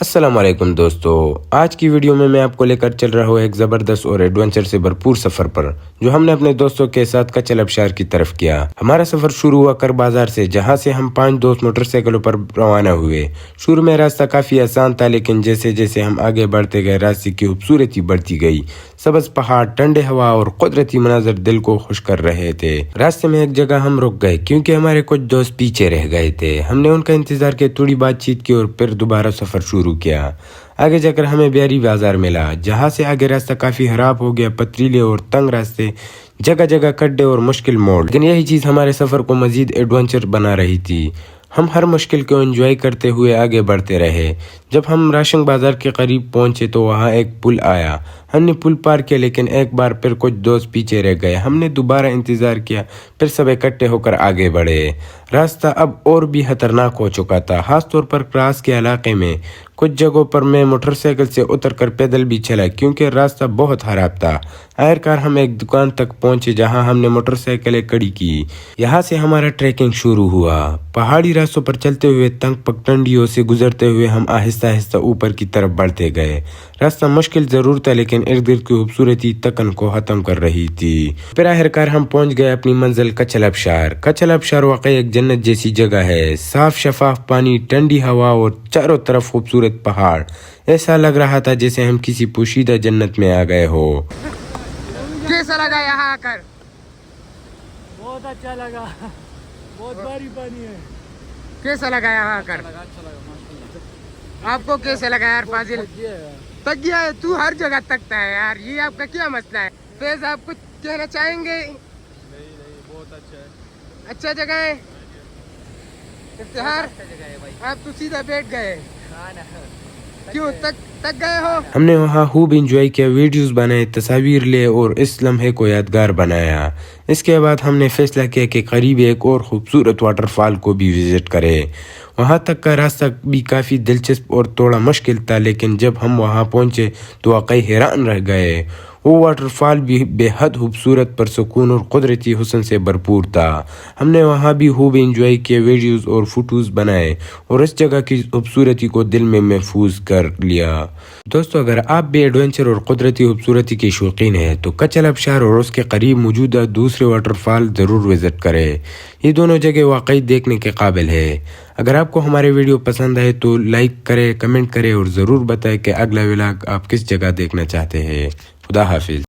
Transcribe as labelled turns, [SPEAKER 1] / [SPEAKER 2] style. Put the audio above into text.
[SPEAKER 1] السلام علیکم دوستو، آج کی ویڈیو میں آپ کو لے کر چل رہا ہوں ایک زبردست اور ایڈونچر سے بھرپور سفر پر جو ہم نے اپنے دوستوں کے ساتھ کچل آبشار کی طرف کیا۔ ہمارا سفر شروع ہوا کر بازار سے، جہاں سے ہم 5 دوست موٹر سائیکلوں پر روانہ ہوئے۔ شروع میں راستہ کافی آسان تھا، لیکن جیسے جیسے ہم آگے بڑھتے گئے راستے کی خوبصورتی بڑھتی گئی۔ سبز پہاڑ، ٹھنڈے ہوا اور قدرتی مناظر دل کو خوش کر رہے تھے۔ راستے میں ایک جگہ ہم رک گئے کیونکہ ہمارے کچھ دوست پیچھے رہ گئے تھے۔ ہم نے ان کا انتظار کیا، تھوڑی بات چیت کی اور پھر دوبارہ سفر شروع کیا۔ آگے جا کر ہمیں بیاری بازار ملا، جہاں سے آگے راستہ کافی خراب ہو گیا، پتریلے اور تنگ راستے، جگہ جگہ کھڈے اور مشکل موڑ، لیکن یہی چیز ہمارے سفر کو مزید ایڈونچر بنا رہی تھی۔ ہم ہر مشکل کو انجوائے کرتے ہوئے آگے بڑھتے رہے۔ جب ہم راشن بازار کے قریب پہنچے تو وہاں ایک پل آیا۔ ہم نے پل پار کیا، لیکن ایک بار پھر کچھ دوست پیچھے رہ گئے۔ ہم نے دوبارہ انتظار کیا، پھر سب اکٹھے ہو کر آگے بڑھے۔ راستہ اب اور بھی خطرناک ہو چکا تھا، خاص طور پر کراس کے علاقے میں۔ کچھ جگہوں پر میں موٹر سائیکل سے اتر کر پیدل بھی چلا کیونکہ راستہ بہت خراب تھا۔ آخرکار ہم ایک دکان تک پہنچے جہاں ہم نے موٹر سائیکلیں کھڑی کی۔ یہاں سے ہمارا ٹریکنگ شروع ہوا۔ پہاڑی راستوں پر چلتے ہوئے، تنگ پگڈنڈیوں سے گزرتے ہوئے ہم آہستہ آہستہ اوپر کی طرف بڑھتے گئے۔ راستہ مشکل ضرور تھا، لیکن ارد گرد کی خوبصورتی تھکن کو ختم کر رہی تھی۔ پھر آخرکار ہم پہنچ گئے اپنی منزل کچل آبشار۔ کچل آبشار واقعی ایک جنت جیسی جگہ ہے۔ صاف شفاف پانی، ٹھنڈی ہوا اور چاروں طرف خوبصورت پہاڑ۔ ایسا لگ رہا تھا جیسے ہم کسی پوشیدہ جنت میں آ گئے ہو۔
[SPEAKER 2] کیسا لگا یہاں آ کر؟
[SPEAKER 3] بہت اچھا لگا، بہت بھاری پانی ہے۔
[SPEAKER 2] کیسا لگا یہاں آ کر؟ آپ کو کیسا لگا یار فاضل؟ تک گیا ہے، تو ہر جگہ تکتا ہے یار، یہ آپ کا کیا مسئلہ ہے؟ فیض آپ کچھ کہنا چاہیں گے؟
[SPEAKER 3] نہیں، بہت اچھا ہے،
[SPEAKER 2] اچھا جگہ ہے۔ افتخار آپ تو سیدھا بیٹھ گئے، کیوں تک گئے ہو؟
[SPEAKER 1] ہم نے وہاں خوب انجوائے کیا، ویڈیوز بنائے، تصاویر لے اور اس لمحے کو یادگار بنایا۔ اس کے بعد ہم نے فیصلہ کیا کہ قریب ایک اور خوبصورت واٹر فال کو بھی وزٹ کرے۔ وہاں تک کا راستہ بھی کافی دلچسپ اور تھوڑا مشکل تھا، لیکن جب ہم وہاں پہنچے تو واقعی حیران رہ گئے۔ وہ واٹر فال بھی بے حد خوبصورت، پرسکون اور قدرتی حسن سے بھرپور تھا۔ ہم نے وہاں بھی خوب انجوائے کیا، ویڈیوز اور فوٹوز بنائے اور اس جگہ کی خوبصورتی کو دل میں محفوظ کر لیا۔ دوستو، اگر آپ بھی ایڈونچر اور قدرتی خوبصورتی کے شوقین ہیں تو کچل آبشار اور اس کے قریب موجودہ دوسرے واٹر فال ضرور وزٹ کریں۔ یہ دونوں جگہ واقعی دیکھنے کے قابل ہے۔ اگر آپ کو ہمارے ویڈیو پسند آئے تو لائک کریں، کمنٹ کریں اور ضرور بتائیں کہ اگلا ولاگ آپ کس جگہ دیکھنا چاہتے ہیں۔ خدا حافظ۔